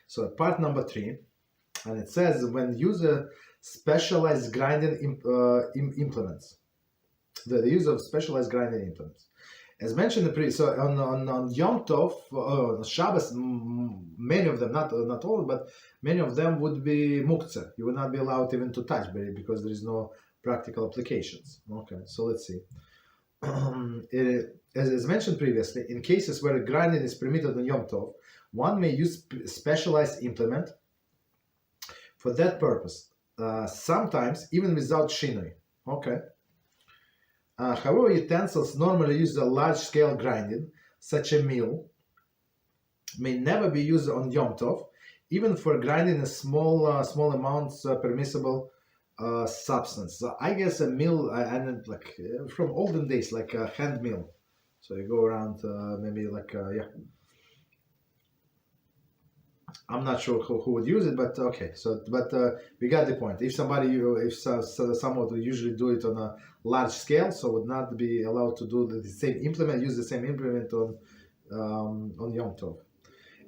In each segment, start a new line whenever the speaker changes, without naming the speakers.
So part number 3, and it says when use a specialized grinding implements, the use of specialized grinding implements. As mentioned in the previous, so on Yom Tov, Shabbos, many of them, not all, but many of them would be muktzah. You would not be allowed even to touch because there is no practical applications. Okay, so let's see. As mentioned previously, in cases where grinding is permitted on Yom Tov, one may use specialized implement for that purpose, sometimes even without shinui. Okay. However, utensils normally use a large-scale grinding, such a mill, may never be used on Yom Tov, even for grinding a small amounts permissible substance. So I guess a mill, and like from olden days, like a hand mill. So you go around, maybe like yeah. I'm not sure who would use it, but okay. So, but we got the point. If someone would usually do it on a large scale, so would not be allowed to do the same implement, use the same implement on Yom Tov.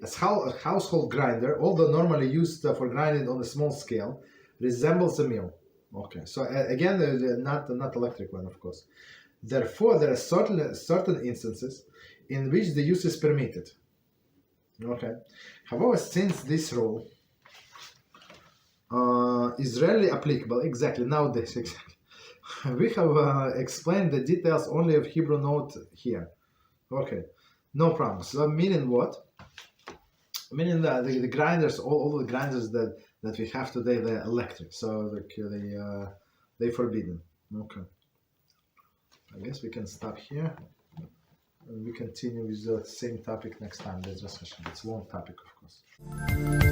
As a household grinder, although normally used for grinding on a small scale, resembles a mill. Okay. So again, not electric one, of course. Therefore, there are certain instances in which the use is permitted. Okay. However, since this rule is rarely applicable, exactly nowadays, exactly, we have explained the details only of Hebrew note here. Okay, no problem. So meaning what? Meaning that the grinders, all the grinders that we have today, they're electric, so they're forbidden. Okay. I guess we can stop here. And we continue with the same topic next time. That's just Hashem. It's a long topic, of course.